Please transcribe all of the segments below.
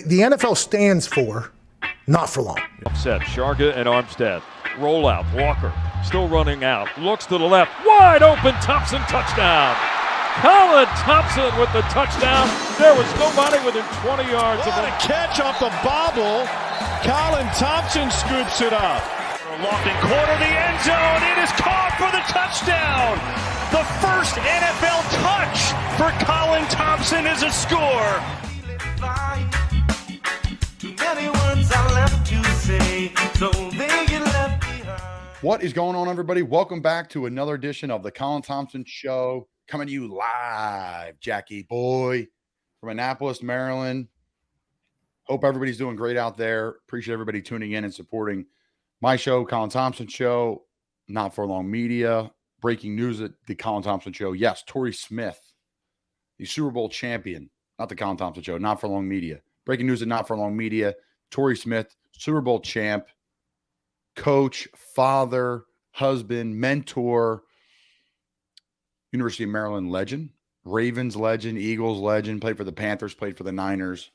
the NFL stands for not for long. Set Sharga and Armstead. Roll out. Walker still running out. Looks to the left. Wide open. Thompson touchdown. Colin Thompson with the touchdown. There was nobody within 20 yards of him. What a catch off the bobble. Colin Thompson scoops it up. Lofting corner the end zone. It is caught for the touchdown. The first NFL touch for Colin Thompson is a score. What is going on, everybody? Welcome back to another edition of the Colin Thompson Show, coming to you live, Jackie boy, from Annapolis, Maryland. Hope everybody's doing great out there. Appreciate everybody tuning in and supporting my show, Colin Thompson Show, Not For Long Media. Breaking news at the Colin Thompson Show. Yes, Torrey Smith, the Super Bowl champion, not the Colin Thompson Show, Not For Long Media. Breaking news at Not For Long Media. Torrey Smith, Super Bowl champ, coach, father, husband, mentor, University of Maryland legend, Ravens legend, Eagles legend, played for the Panthers, played for the Niners,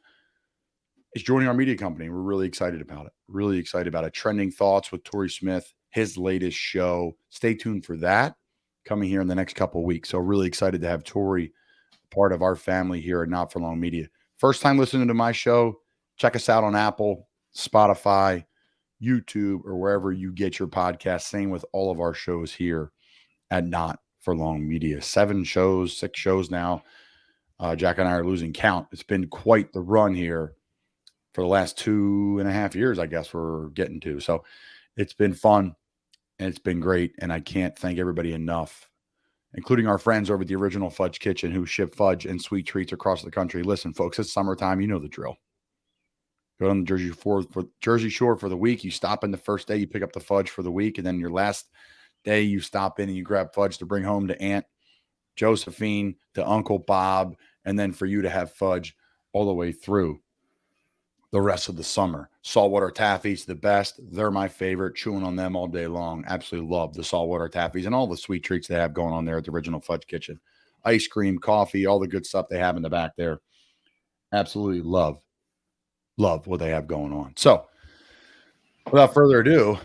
is joining our media company. We're really excited about it. Really excited about it. Trending Thoughts with Torrey Smith, his latest show. Stay tuned for that coming here in the next couple of weeks. So really excited to have Torrey part of our family here at Not For Long Media. First time listening to my show, check us out on Apple, Spotify, YouTube, or wherever you get your podcast. Same with all of our shows here at Not For Long Media. 6 shows now. Jack and I are losing count. It's been quite the run here for the last 2.5 years, I guess we're getting to. So it's been fun and it's been great. And I can't thank everybody enough, including our friends over at the original Fudge Kitchen who ship fudge and sweet treats across the country. Listen, folks, it's summertime. You know the drill. Go on the Jersey Shore for the week. You stop in the first day, you pick up the fudge for the week. And then your last day, you stop in and you grab fudge to bring home to Aunt Josephine, to Uncle Bob, and then for you to have fudge all the way through the rest of the summer. Saltwater taffies, the best. They're my favorite. Chewing on them all day long. Absolutely love the saltwater taffies and all the sweet treats they have going on there at the original Fudge Kitchen. Ice cream, coffee, all the good stuff they have in the back there. Absolutely love what they have going on. So without further ado,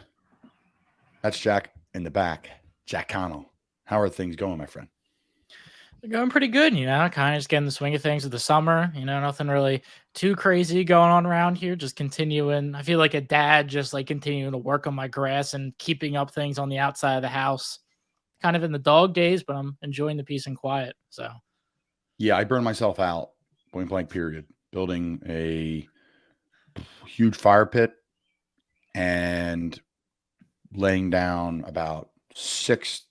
that's Jack in the back. Jack Connell. How are things going, my friend? They're going pretty good, kind of just getting the swing of things with the summer, nothing really too crazy going on around here. Just continuing. I feel like a dad, just like continuing to work on my grass and keeping up things on the outside of the house. Kind of in the dog days, but I'm enjoying the peace and quiet. So, yeah, I burned myself out, point blank period, building a huge fire pit and laying down about 6,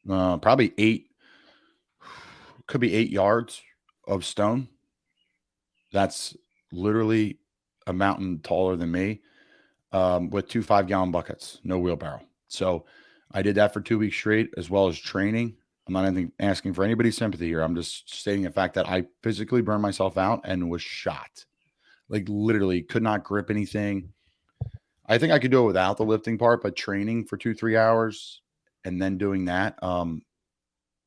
probably 8, could be 8 yards of stone. That's literally a mountain taller than me, with 2 5-gallon buckets, no wheelbarrow. So I did that for 2 weeks straight, as well as training. I'm not asking for anybody's sympathy here. I'm just stating the fact that I physically burned myself out and was shot. Like literally could not grip anything. I think I could do it without the lifting part, but training for 2-3 hours and then doing that,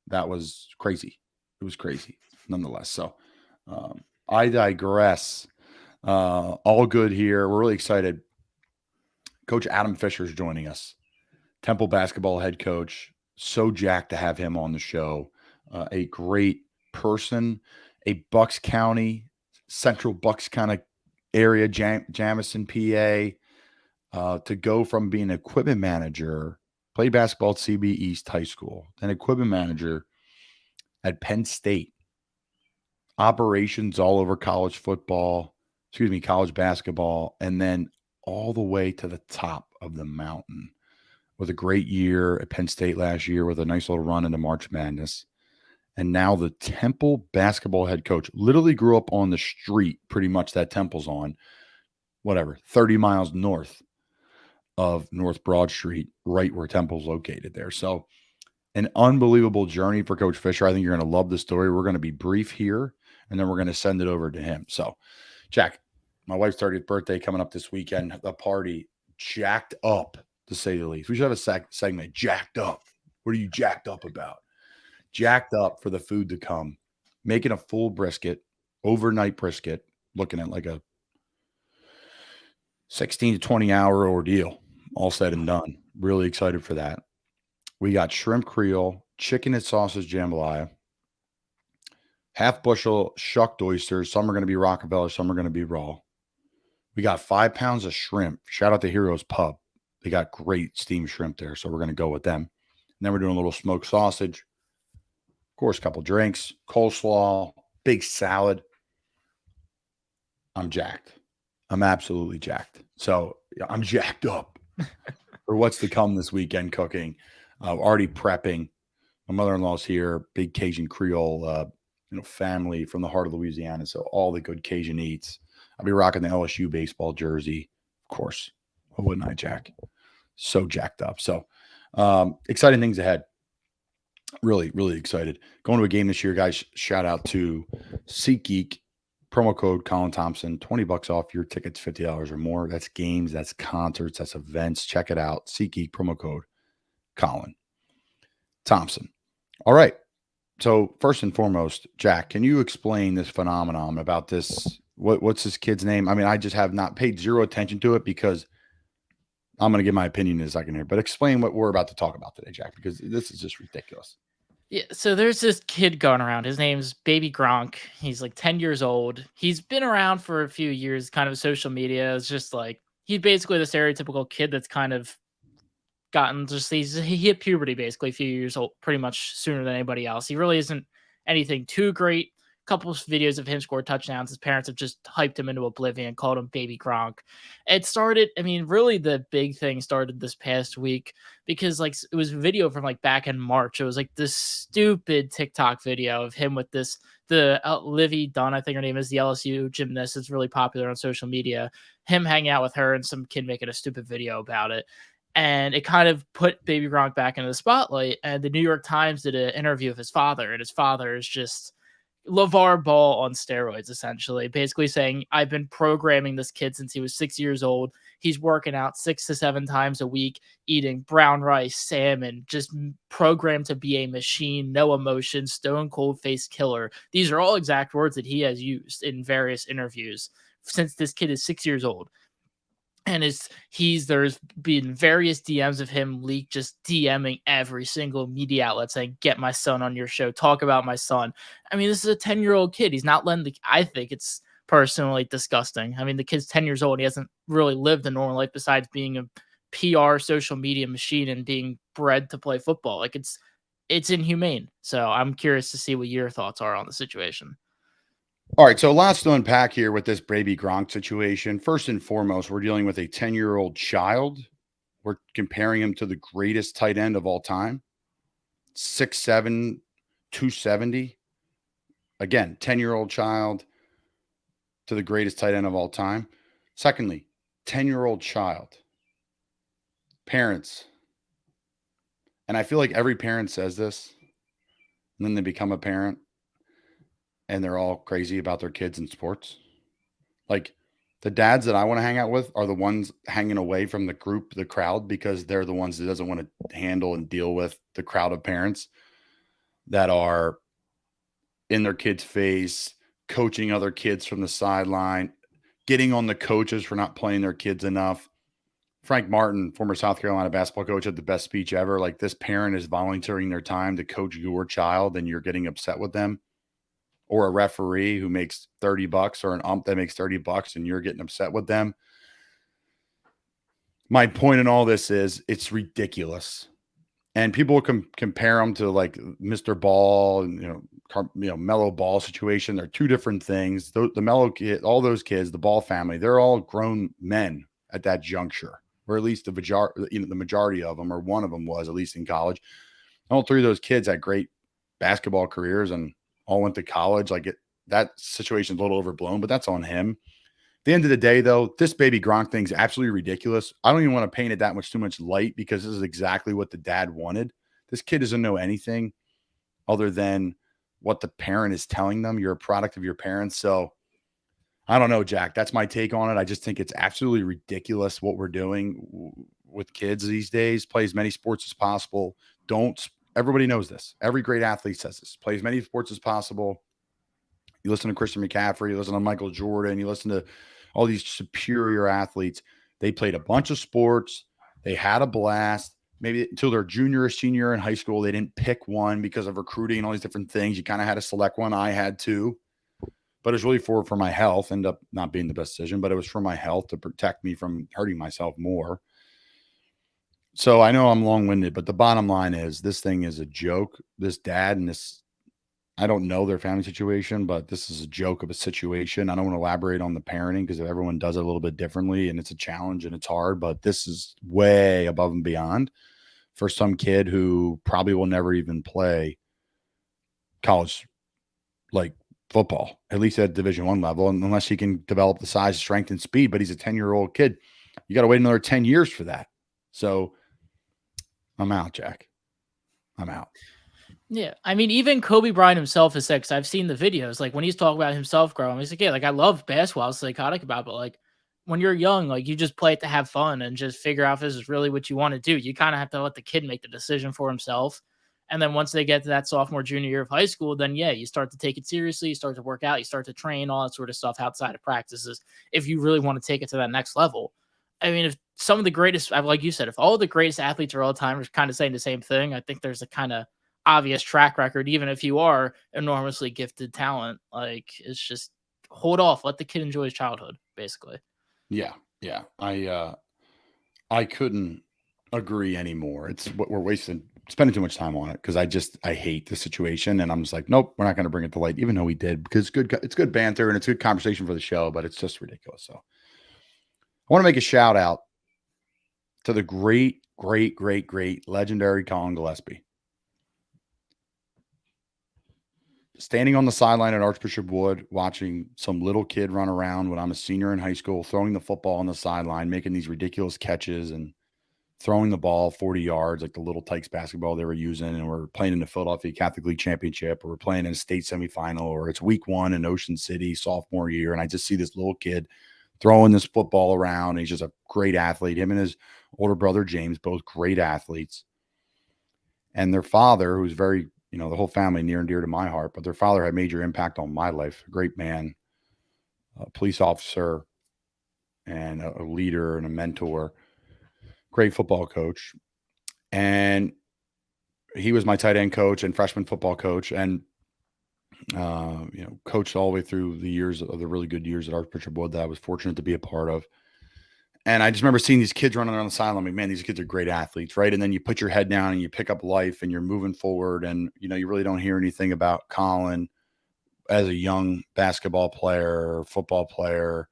that was crazy. It was crazy nonetheless. So I digress. All good here. We're really excited. Coach Adam Fisher is joining us. Temple basketball head coach. So jacked to have him on the show. A great person, a Bucks County, Central Bucks kind of area, Jamison, PA, to go from being an equipment manager, play basketball at CB East High School, then equipment manager at Penn State, operations all over college basketball, and then all the way to the top of the mountain with a great year at Penn State last year with a nice little run into March Madness. And now the Temple basketball head coach. Literally grew up on the street pretty much that Temple's on, 30 miles north of North Broad Street, right where Temple's located there. So an unbelievable journey for Coach Fisher. I think you're going to love the story. We're going to be brief here, and then we're going to send it over to him. So, Jack, my wife's 30th birthday coming up this weekend. The party jacked up, to say the least. We should have a segment, jacked up. What are you jacked up about? Jacked up for the food to come. Making a full brisket, overnight brisket, looking at like a 16 to 20 hour ordeal, all said and done. Really excited for that. We got shrimp Creole, chicken and sausage jambalaya, half bushel shucked oysters. Some are going to be Rockefeller, some are going to be raw. We got 5 pounds of shrimp. Shout out to Heroes Pub. They got great steamed shrimp there, so we're going to go with them. And then we're doing a little smoked sausage. Of course, a couple drinks, coleslaw, big salad. I'm jacked. I'm absolutely jacked. So I'm jacked up for what's to come this weekend cooking. Already prepping. My mother-in-law's here, big Cajun Creole, family from the heart of Louisiana. So all the good Cajun eats. I'll be rocking the LSU baseball jersey, of course. What wouldn't I, Jack? So jacked up. So exciting things ahead. Really, really excited. Going to a game this year, guys. Shout out to SeatGeek. Promo code Colin Thompson, $20 off your tickets, $50 or more. That's games, that's concerts, that's events. Check it out. SeatGeek, promo code Colin Thompson. All right. So first and foremost, Jack, can you explain this phenomenon about this? What's this kid's name? I mean, I just have not paid zero attention to it because I'm going to give my opinion in a second here. But explain what we're about to talk about today, Jack, because this is just ridiculous. Yeah, so there's this kid going around. His name's Baby Gronk. He's like 10 years old. He's been around for a few years, kind of social media. It's just like he's basically the stereotypical kid that's kind of gotten he hit puberty basically a few years old, pretty much sooner than anybody else. He really isn't anything too great. Couple of videos of him score touchdowns. His parents have just hyped him into oblivion, called him Baby Gronk. It started, I mean, really the big thing started this past week because like it was a video from like back in March. It was like this stupid TikTok video of him with the Livy Dunn, I think her name is, the LSU gymnast. It's really popular on social media. Him hanging out with her and some kid making a stupid video about it. And it kind of put Baby Gronk back into the spotlight. And the New York Times did an interview with his father, and his father is just LeVar Ball on steroids, essentially, basically saying, I've been programming this kid since he was 6 years old. He's working out 6 to 7 times a week, eating brown rice, salmon, just programmed to be a machine, no emotion, stone cold face killer. These are all exact words that he has used in various interviews since this kid is 6 years old. And there's been various DMs of him leaked, just DMing every single media outlet saying, get my son on your show, talk about my son. I mean, this is a 10-year-old kid. He's not letting I think it's personally disgusting. I mean, the kid's 10 years old. He hasn't really lived a normal life besides being a PR social media machine and being bred to play football. Like it's inhumane. So I'm curious to see what your thoughts are on the situation. All right, so lots to unpack here with this Baby Gronk situation. First and foremost, we're dealing with a 10-year-old child. We're comparing him to the greatest tight end of all time, 6'7", 270. Again, 10-year-old child to the greatest tight end of all time. Secondly, 10-year-old child. Parents. And I feel like every parent says this, and then they become a parent. And they're all crazy about their kids in sports. Like the dads that I want to hang out with are the ones hanging away from the group, the crowd, because they're the ones that doesn't want to handle and deal with the crowd of parents that are in their kids' face, coaching other kids from the sideline, getting on the coaches for not playing their kids enough. Frank Martin, former South Carolina basketball coach, had the best speech ever. Like, this parent is volunteering their time to coach your child and you're getting upset with them. Or a referee who makes $30 or an ump that makes $30 and you're getting upset with them. My point in all this is it's ridiculous. And people compare them to like Mr. Ball and, Mellow Ball situation. They're two different things. The Mellow kid, all those kids, the Ball family, they're all grown men at that juncture, or at least the majority of them, or one of them was, at least in college. All three of those kids had great basketball careers and all went to college. That situation's a little overblown, but that's on him. At the end of the day, though, this Baby Gronk thing's absolutely ridiculous. I don't even want to paint it that much too much light because this is exactly what the dad wanted. This kid doesn't know anything other than what the parent is telling them. You're a product of your parents. So I don't know, Jack. That's my take on it. I just think it's absolutely ridiculous what we're doing with kids these days. Play as many sports as possible. Everybody knows this. Every great athlete says this. Play as many sports as possible. You listen to Christian McCaffrey, you listen to Michael Jordan, you listen to all these superior athletes. They played a bunch of sports. They had a blast. Maybe until their junior or senior in high school, they didn't pick one because of recruiting and all these different things. You kind of had to select one. I had to. But it was really for my health. Ended up not being the best decision, but it was for my health to protect me from hurting myself more. So I know I'm long-winded, but the bottom line is this thing is a joke. This dad and this, I don't know their family situation, but this is a joke of a situation. I don't want to elaborate on the parenting because everyone does it a little bit differently and it's a challenge and it's hard, but this is way above and beyond for some kid who probably will never even play college like football, at least at Division I level, unless he can develop the size, strength, and speed. But he's a 10-year-old kid. You got to wait another 10 years for that. So I'm out, Jack. I'm out. Yeah, I mean, even Kobe Bryant himself has said, because I've seen the videos, like when he's talking about himself growing, he's like, yeah, like I love basketball, I was psychotic about it, but like when you're young, like you just play it to have fun and just figure out if this is really what you want to do. You kind of have to let the kid make the decision for himself. And then once they get to that sophomore, junior year of high school, then yeah, you start to take it seriously, you start to work out, you start to train, all that sort of stuff outside of practices if you really want to take it to that next level. I mean, if some of the greatest, like you said, if all the greatest athletes are all time are kind of saying the same thing, I think there's a kind of obvious track record, even if you are enormously gifted talent. Like, it's just hold off, let the kid enjoy his childhood, basically. Yeah. I couldn't agree anymore. It's what we're spending too much time on it because I hate the situation and I'm just like, nope, we're not going to bring it to light, even though we did, because it's good banter and it's good conversation for the show, but it's just ridiculous. So I want to make a shout out to the great legendary Colin Gillespie. Standing on the sideline at Archbishop Wood, watching some little kid run around when I'm a senior in high school, throwing the football on the sideline, making these ridiculous catches and throwing the ball 40 yards, like the little Tykes basketball they were using. And we're playing in the Philadelphia Catholic League Championship, or we're playing in a state semifinal, or it's week 1 in Ocean City, sophomore year. And I just see this little kid throwing this football around. He's just a great athlete. Him and his older brother, James, both great athletes. And their father, who's very, the whole family near and dear to my heart, but their father had major impact on my life. A great man, a police officer, and a leader and a mentor, great football coach. And he was my tight end coach and freshman football coach. And, coached all the way through the years of the really good years at Archbishop Wood that I was fortunate to be a part of. And I just remember seeing these kids running around the sideline. Like, man, these kids are great athletes, right? And then you put your head down and you pick up life and you're moving forward. And, you really don't hear anything about Colin as a young basketball player or football player.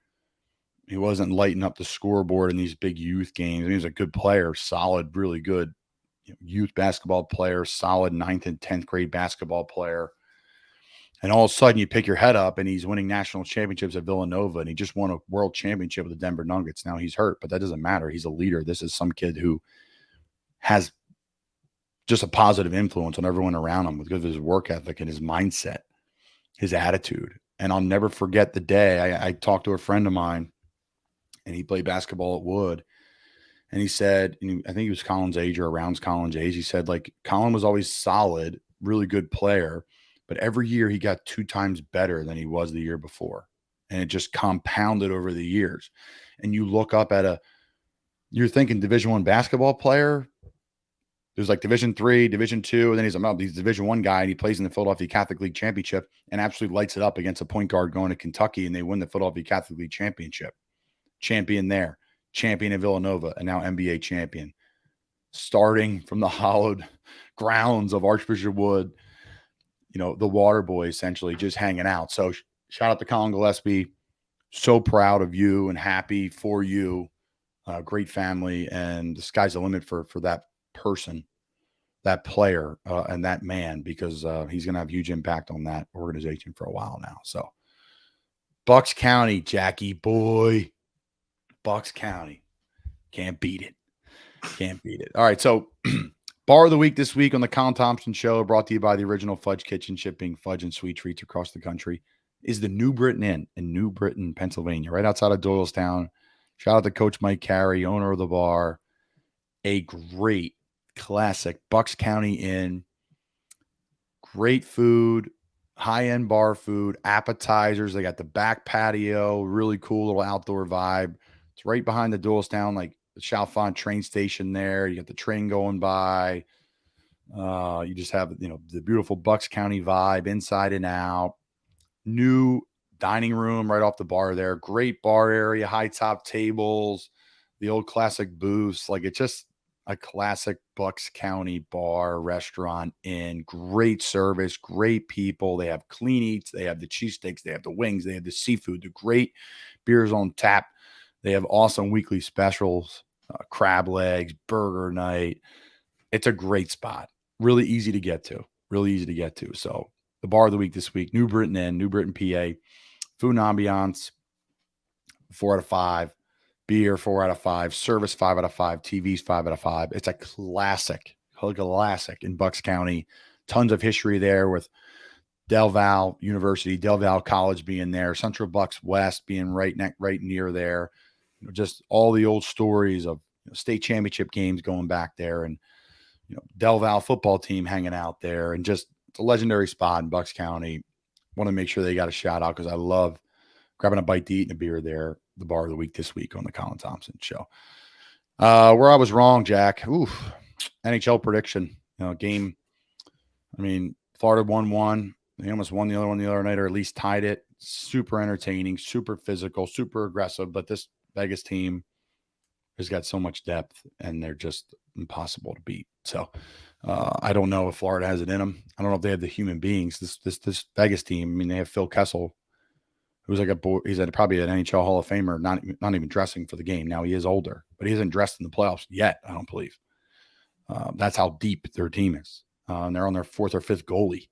He wasn't lighting up the scoreboard in these big youth games. I mean, he was a good player, solid, really good youth basketball player, solid 9th and 10th grade basketball player. And all of a sudden you pick your head up and he's winning national championships at Villanova, and he just won a world championship with the Denver Nuggets. Now he's hurt, but that doesn't matter. He's a leader. This is some kid who has just a positive influence on everyone around him because of his work ethic and his mindset, his attitude. And I'll never forget the day I talked to a friend of mine, and he played basketball at Wood. And he said, I think he was Colin's age or around Colin's age. He said, like, Colin was always solid, really good player, but every year he got 2 times better than he was the year before. And it just compounded over the years. And you look up at you're thinking Division I basketball player. There's like Division III, Division II, and then he's a Division I guy, and he plays in the Philadelphia Catholic League Championship and absolutely lights it up against a point guard going to Kentucky, and they win the Philadelphia Catholic League Championship. Champion there, champion in Villanova, and now NBA champion. Starting from the hallowed grounds of Archbishop Wood, the water boy essentially just hanging out. So shout out to Colin Gillespie. So proud of you and happy for you. Great family, and the sky's the limit for that person, that player, and that man, because he's going to have huge impact on that organization for a while now. So Bucks County, Jackie boy, Bucks County. Can't beat it. Can't beat it. All right. So bar of the week this week on the Colin Thompson Show, brought to you by the original Fudge Kitchen, shipping fudge and sweet treats across the country, is the New Britain Inn in New Britain, Pennsylvania, right outside of Doylestown. Shout out to Coach Mike Carey, owner of the bar. A great classic Bucks County Inn. Great food, high-end bar food, appetizers. They got the back patio, really cool little outdoor vibe. It's right behind the Doylestown, like the Chalfont train station there. You got the train going by. You just have, the beautiful Bucks County vibe inside and out. New dining room right off the bar there. Great bar area, high top tables, the old classic booths. Like, it's just a classic Bucks County bar, restaurant, inn. Great service, great people. They have clean eats. They have the cheesesteaks. They have the wings. They have the seafood, the great beers on tap. They have awesome weekly specials, crab legs, burger night. It's a great spot. Really easy to get to. So the bar of the week this week, New Britain Inn, New Britain, PA. Food and ambiance, 4 out of 5. Beer, 4 out of 5. Service, 5 out of 5. TVs, 5 out of 5. It's a classic in Bucks County. Tons of history there with Del Val University, Del Val College being there, Central Bucks West being right near there. Just all the old stories of state championship games going back there, and Del Val football team hanging out there, and just it's a legendary spot in Bucks County. Want to make sure they got a shout out because I love grabbing a bite to eat and a beer there. The bar of the week this week on the Colin Thompson show. Where I was wrong, Jack. Oof. NHL prediction. Game. I mean, Florida 1-1. They almost won the other one the other night, or at least tied it. Super entertaining, super physical, super aggressive. But this Vegas team has got so much depth, and they're just impossible to beat. So I don't know if Florida has it in them. I don't know if they have the human beings. This Vegas team. I mean, they have Phil Kessel, who's like he's probably an NHL Hall of Famer, not even dressing for the game. Now he is older, but he hasn't dressed in the playoffs yet, I don't believe. That's how deep their team is. And they're on their 4th or 5th goalie,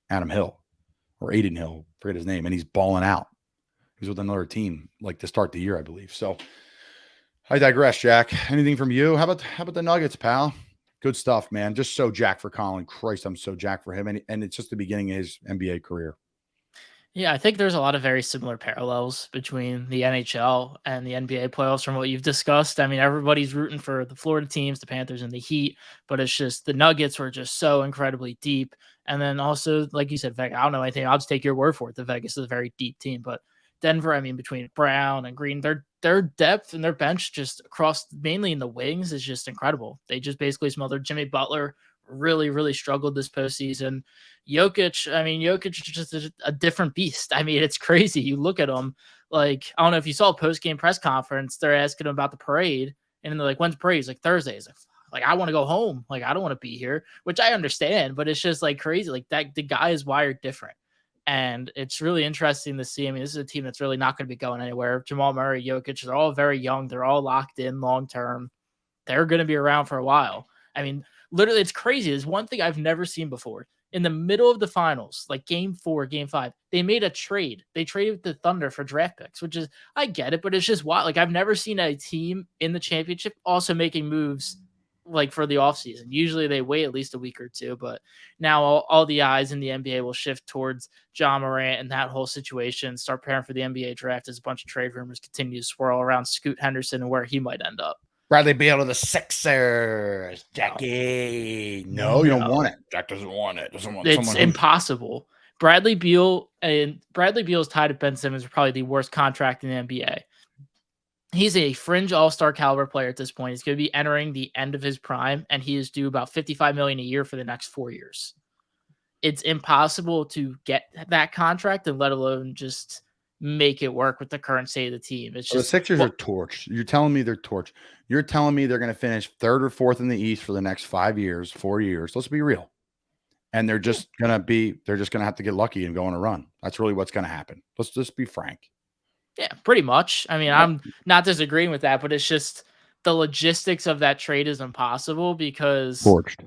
Adam Hill, or Aiden Hill, forget his name, and he's balling out. He's with another team like to start the year, I believe. So I digress, Jack. Anything from you? How about the Nuggets, pal? Good stuff, man. Just so jacked for Colin. Christ, I'm so jacked for him. And it's just the beginning of his NBA career. Yeah, I think there's a lot of very similar parallels between the NHL and the NBA playoffs from what you've discussed. I mean, everybody's rooting for the Florida teams, the Panthers and the Heat, but it's just the Nuggets were just so incredibly deep. And then also, like you said, Vegas, I don't know anything. I'll just take your word for it. The Vegas is a very deep team, but Denver, I mean, between Brown and Green, their depth and their bench just across mainly in the wings is just incredible. They just basically smothered Jimmy Butler. Really, really struggled this postseason. Jokic is just a different beast. I mean, it's crazy. You look at him, like, I don't know if you saw a post-game press conference. They're asking him about the parade, and they're like, when's the parade? He's like, Thursday. He's like, I want to go home. Like, I don't want to be here, which I understand, but it's just like crazy. Like, that the guy is wired different. And it's really interesting to see. I mean, this is a team that's really not going to be going anywhere. Jamal Murray, Jokic, they're all very young. They're all locked in long-term. They're going to be around for a while. I mean, literally, it's crazy. There's one thing I've never seen before. In the middle of the finals, like game 4, game 5, they made a trade. They traded with the Thunder for draft picks, which is, I get it, but it's just wild. Like, I've never seen a team in the championship also making moves like for the offseason. Usually they wait at least a week or two, but now all the eyes in the NBA will shift towards John Morant and that whole situation, start preparing for the NBA draft as a bunch of trade rumors continue to swirl around Scoot Henderson and where he might end up. Bradley Beal to the Sixers. Jackie. No, you don't want it. Jack doesn't want it. It's impossible. Bradley Beal is tied with Ben Simmons for probably the worst contract in the NBA. He's a fringe all-star caliber player at this point. He's going to be entering the end of his prime, and he is due about $55 million a year for the next 4 years. It's impossible to get that contract, and let alone just make it work with the current state of the team. It's just the Sixers are torched. You're telling me they're torched. You're telling me they're going to finish 3rd or 4th in the East for the next 4 years. Let's be real. And they're just going to have to get lucky and go on a run. That's really what's going to happen. Let's just be frank. Yeah, pretty much. I mean, I'm not disagreeing with that, but it's just the logistics of that trade is impossible because torched.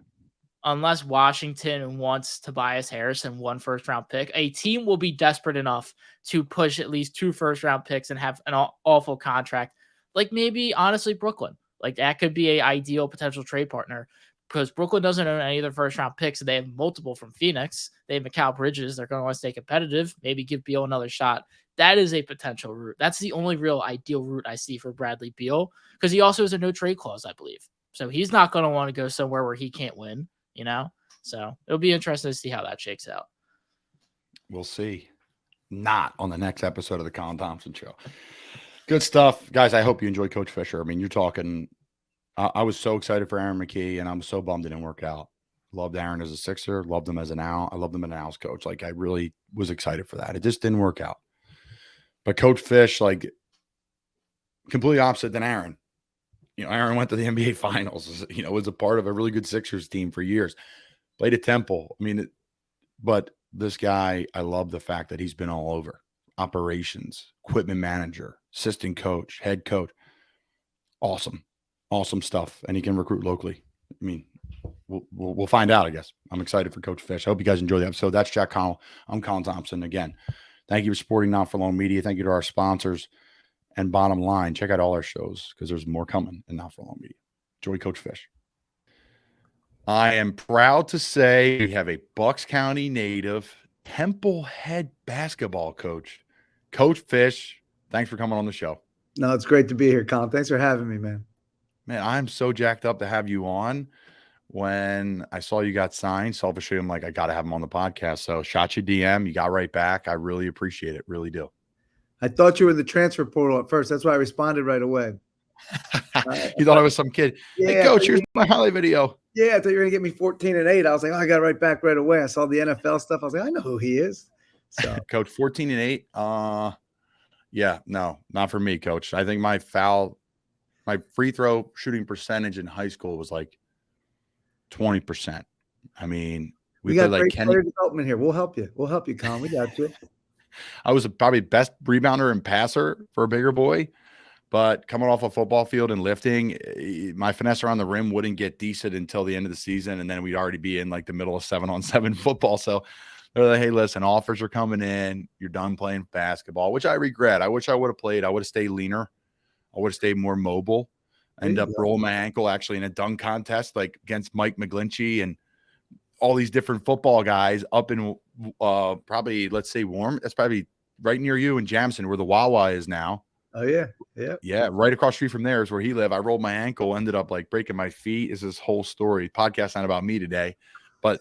Unless Washington wants Tobias Harris and 1 first-round pick, a team will be desperate enough to push at least 2 first-round picks and have an awful contract. Like maybe, honestly, Brooklyn. Like that could be an ideal potential trade partner because Brooklyn doesn't own any of their first-round picks, and they have multiple from Phoenix. They have Mikal Bridges. They're going to want to stay competitive, maybe give Beal another shot. That is a potential route. That's the only real ideal route I see for Bradley Beal because he also has a no-trade clause, I believe. So he's not going to want to go somewhere where he can't win. You know, so it'll be interesting to see how that shakes out. We'll see. Not on the next episode of the Colin Thompson Show. Good stuff, guys. I hope you enjoy Coach Fisher. I mean, you're talking. I was so excited for Aaron McKee, and I'm so bummed it didn't work out. Loved Aaron as a Sixer. Loved him as an Owl. I loved him as an Owls coach. Like, I really was excited for that. It just didn't work out. But Coach Fish, like, completely opposite than Aaron. Aaron went to the NBA Finals. Was a part of a really good Sixers team for years. Played at Temple. I mean, but this guy, I love the fact that he's been all over. Operations, equipment manager, assistant coach, head coach. Awesome stuff. And he can recruit locally. I mean, we'll find out, I guess. I'm excited for Coach Fish. I hope you guys enjoy the episode. That's Jack Connell. I'm Colin Thompson. Again, thank you for supporting Not For Long Media. Thank you to our sponsors. And bottom line, check out all our shows because there's more coming in Not For Long Media. Enjoy Coach Fish. I am proud to say we have a Bucks County native, Temple head basketball coach, Coach Fish. Thanks for coming on the show. No, it's great to be here, Colin. Thanks for having me, man. Man, I'm so jacked up to have you on. When I saw you got signed, selfishly, I'm like, I got to have him on the podcast. So shot you DM. You got right back. I really appreciate it. Really do. I thought you were in the transfer portal at first. That's why I responded right away. You thought I was some kid. Yeah, hey, coach, here's my highlight video. Yeah, I thought you were going to get me 14 and 8. I was like, I got right back right away. I saw the NFL stuff. I was like, I know who he is. So, Coach, 14 and 8. Yeah, no, not for me, coach. I think my free throw shooting percentage in high school was like 20%. I mean, we got great player development here. We'll help you. We'll help you, Colin. We got you. I was probably best rebounder and passer for a bigger boy, but coming off a football field and lifting, my finesse around the rim wouldn't get decent until the end of the season, and then we'd already be in like the middle of 7-on-7 football. So they're like, hey, listen, offers are coming in. You're done playing basketball, which I regret. I wish I would have played. I would have stayed leaner. I would have stayed more mobile. I ended up rolling my ankle actually in a dunk contest, like against Mike McGlinchey and all these different football guys up in probably, let's say, Warm. That's probably right near you in Jamison, where the Wawa is now. Oh, yeah. Yeah. Right across the street from there is where he lived. I rolled my ankle, ended up like breaking my feet. Is this whole story. Podcast not about me today, but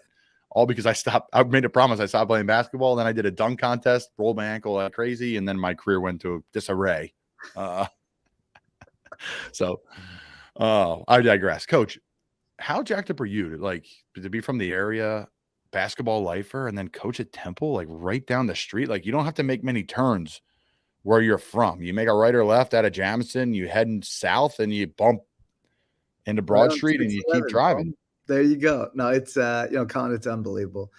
all because I made a promise. I stopped playing basketball. Then I did a dunk contest, rolled my ankle like crazy. And then my career went to disarray. I digress. Coach, how jacked up are you to be from the area, basketball lifer, and then coach at Temple, like right down the street? Like, you don't have to make many turns where you're from. You make a right or left out of Jamison, you head south, and you bump into Broad Street, and you keep driving. There you go. No, it's Colin, it's unbelievable.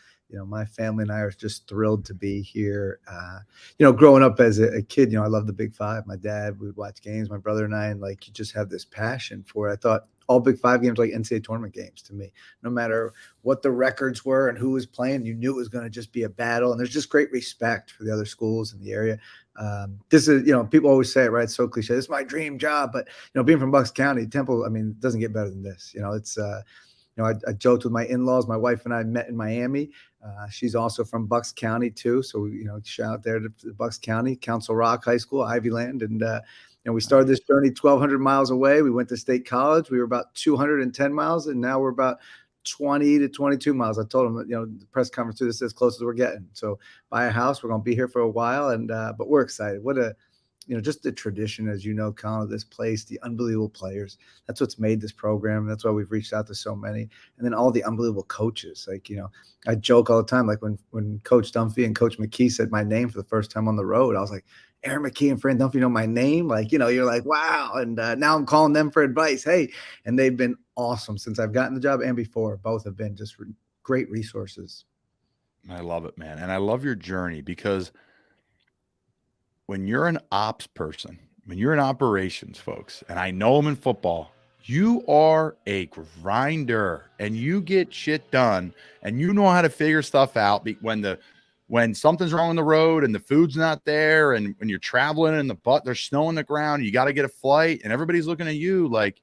My family and I are just thrilled to be here. Growing up as a kid, I love the Big Five. My dad, we would watch games, my brother and I, and like, you just have this passion for it. I thought all Big Five games like NCAA tournament games to me. No matter what the records were and who was playing, you knew it was going to just be a battle. And there's just great respect for the other schools in the area. This is, people always say it, right? It's so cliche. This is my dream job. But, being from Bucks County, Temple, I mean, it doesn't get better than this. It's I joked with my in-laws. My wife and I met in Miami. She's also from Bucks County too. So, shout out there to Bucks County, Council Rock High School, Ivyland. And, we started this journey 1,200 miles away. We went to State College. We were about 210 miles, and now we're about 20 to 22 miles. I told them, the press conference too, this is as close as we're getting. So buy a house. We're going to be here for a while. And, but we're excited. What a, just the tradition, as you know, Colin, of this place, the unbelievable players. That's what's made this program. That's why we've reached out to so many. And then all the unbelievable coaches. Like, I joke all the time, like when Coach Dunphy and Coach McKee said my name for the first time on the road, I was like, Aaron McKee and Fran Dunphy know my name. Like, you're like, wow. And now I'm calling them for advice. Hey, and they've been awesome since I've gotten the job and before. Both have been just great resources. I love it, man. And I love your journey because when you're an ops person, when you're in operations, folks, and I know them in football, you are a grinder and you get shit done and you know how to figure stuff out when something's wrong on the road and the food's not there, and when you're traveling in there's snow on the ground, you got to get a flight, and everybody's looking at you like,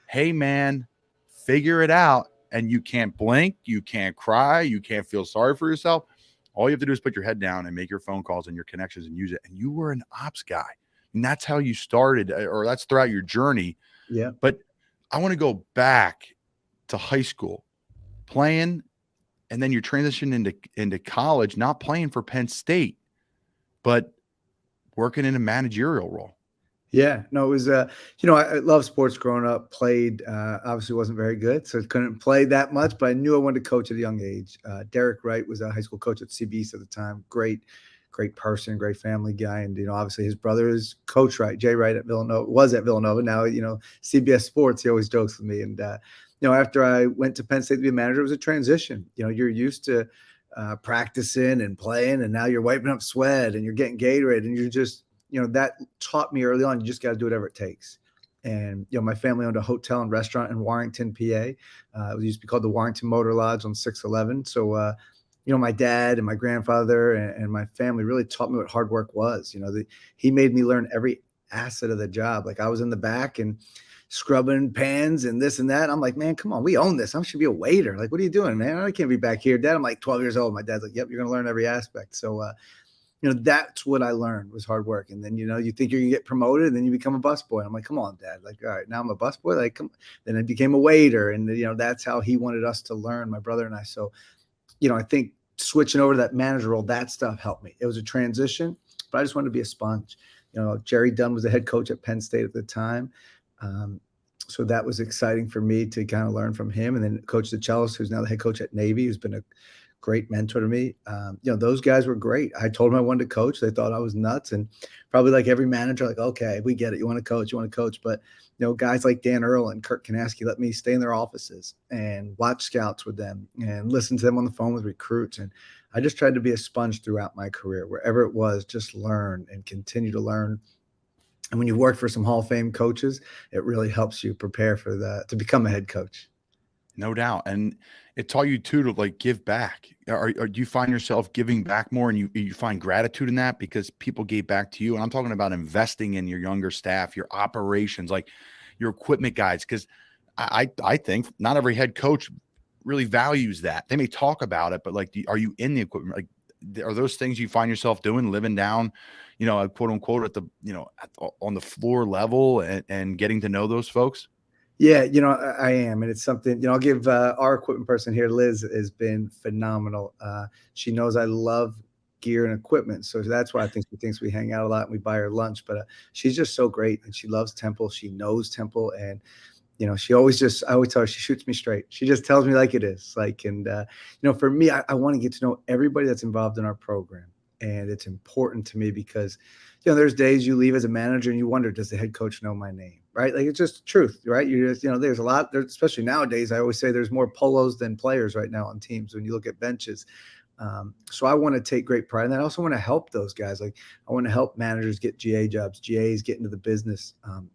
hey, man, figure it out. And you can't blink, you can't cry, you can't feel sorry for yourself. All you have to do is put your head down and make your phone calls and your connections and use it. And you were an ops guy. And that's how you started, or that's throughout your journey. Yeah. But I want to go back to high school playing, and then you transition into college, not playing for Penn State, but working in a managerial role. Yeah, no, it was, I love sports growing up, played, obviously wasn't very good, so couldn't play that much, but I knew I wanted to coach at a young age. Derek Wright was a high school coach at CBS at the time. Great person, great family guy. And, obviously his brother is Coach Wright, Jay Wright at Villanova, was at Villanova. Now, CBS Sports, he always jokes with me. And, after I went to Penn State to be a manager, it was a transition. You're used to practicing and playing, and now you're wiping up sweat and you're getting Gatorade, and you're just, that taught me early on, you just got to do whatever it takes. And, my family owned a hotel and restaurant in Warrington, PA. It used to be called the Warrington Motor Lodge on 611. So, my dad and my grandfather and my family really taught me what hard work was. He made me learn every asset of the job. Like, I was in the back and scrubbing pans and this and that. I'm like, man, come on, we own this. I should be a waiter. Like, what are you doing, man? I can't be back here. Dad, I'm like 12 years old. My dad's like, yep, you're going to learn every aspect. So, that's what I learned was hard work. And then, you think you're gonna get promoted and then you become a busboy. I'm like, come on, Dad. Like, all right, now I'm a busboy. Like, come. Then I became a waiter. And, that's how he wanted us to learn, my brother and I. So, I think switching over to that manager role, that stuff helped me. It was a transition, but I just wanted to be a sponge. Jerry Dunn was the head coach at Penn State at the time. So that was exciting for me to kind of learn from him. And then Coach DeCellis, who's now the head coach at Navy, who's been a great mentor to me. Those guys were great. I told them I wanted to coach. They thought I was nuts. And probably like every manager, like, okay, we get it. You want to coach. But, guys like Dan Earl and Kurt Kanaski let me stay in their offices and watch scouts with them and listen to them on the phone with recruits. And I just tried to be a sponge throughout my career, wherever it was, just learn and continue to learn. And when you work for some Hall of Fame coaches, it really helps you prepare to become a head coach. No doubt. And it taught you too to like give back. Or do you find yourself giving back more and you find gratitude in that because people gave back to you? And I'm talking about investing in your younger staff, your operations, like your equipment guys. Because I think not every head coach really values that. They may talk about it, but like, are you in the equipment? Like, are those things you find yourself doing, living down, quote unquote, at the, on the floor level and getting to know those folks? Yeah, I am. And it's something, I'll give our equipment person here, Liz, has been phenomenal. She knows I love gear and equipment. So that's why I think she thinks we hang out a lot and we buy her lunch. But she's just so great. And she loves Temple. She knows Temple. And, she always I always tell her she shoots me straight. She just tells me like it is. Like, and, for me, I want to get to know everybody that's involved in our program. And it's important to me because, there's days you leave as a manager and you wonder, does the head coach know my name? Right? Like, it's just the truth, right? You just, there's a lot there, especially nowadays. I always say there's more polos than players right now on teams when you look at benches. So I want to take great pride in that. I also want to help those guys. Like, I want to help managers get GA jobs, GAs get into the business.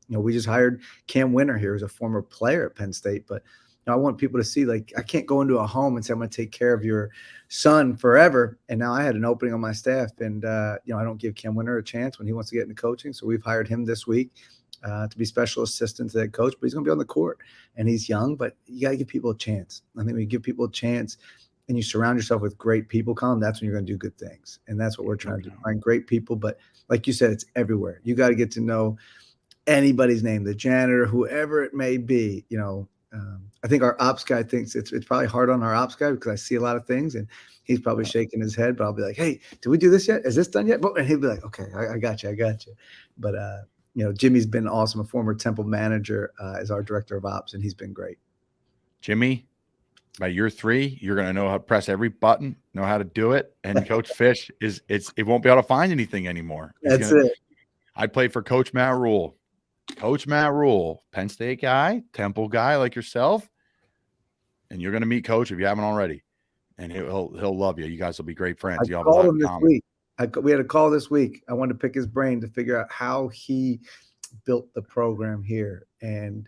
We just hired Cam Winter here, who's a former player at Penn State, but I want people to see, like, I can't go into a home and say, I'm going to take care of your son forever. And now I had an opening on my staff and, I don't give Cam Winter a chance when he wants to get into coaching. So we've hired him this week to be special assistant to that coach, but he's going to be on the court and he's young, but you got to give people a chance. I think when you give people a chance and you surround yourself with great people, Colin, that's when you're going to do good things. And that's what we're trying to do, find great people. But like you said, it's everywhere. You got to get to know anybody's name, the janitor, whoever it may be, I think our ops guy thinks it's probably hard on our ops guy because I see a lot of things and he's probably shaking his head, but I'll be like, hey, did we do this yet? Is this done yet? And he'll be like, okay, I got you. But, Jimmy's been awesome. A former Temple manager is our director of ops, and he's been great. Jimmy, by year 3, you're going to know how to press every button, know how to do it. And Coach Fish it won't be able to find anything anymore. That's it. I played for Coach Matt Rule. Coach Matt Rule, Penn State guy, Temple guy like yourself, and you're going to meet Coach if you haven't already, and he'll love you. You guys will be great friends. I called him this week. We had a call this week. I wanted to pick his brain to figure out how he built the program here, and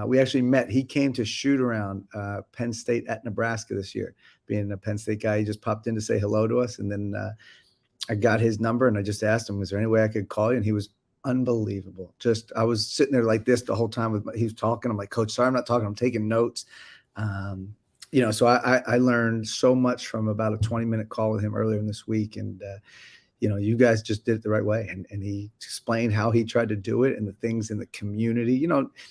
we actually met. He came to shoot around Penn State at Nebraska this year. Being a Penn State guy, he just popped in to say hello to us, and then I got his number, and I just asked him, "Was there any way I could call you?" And he was unbelievable. I was sitting there like this the whole time he was talking. I'm like, Coach, sorry, I'm not talking. I'm taking notes. So I learned so much from about a 20-minute call with him earlier in this week. And, you guys just did it the right way. And he explained how he tried to do it and the things in the community.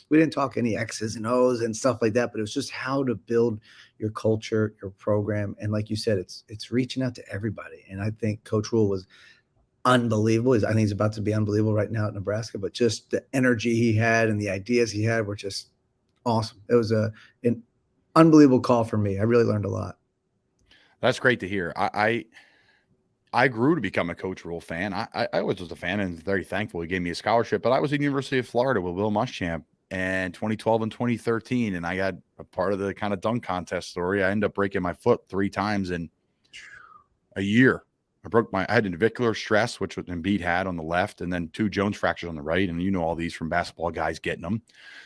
We didn't talk any X's and O's and stuff like that, but it was just how to build your culture, your program. And like you said, it's reaching out to everybody. And I think Coach Rule was unbelievable. I think he's about to be unbelievable right now at Nebraska, but just the energy he had and the ideas he had were just awesome. It was an unbelievable call for me. I really learned a lot. That's great to hear. I grew to become a Coach Rule fan. I always was a fan and very thankful he gave me a scholarship, but I was at the University of Florida with Will Muschamp in 2012 and 2013, and I got a part of the kind of dunk contest story. I ended up breaking my foot 3 times in a year. I had a navicular stress, which Embiid had on the left, and then 2 Jones fractures on the right. And you know all these from basketball guys getting them.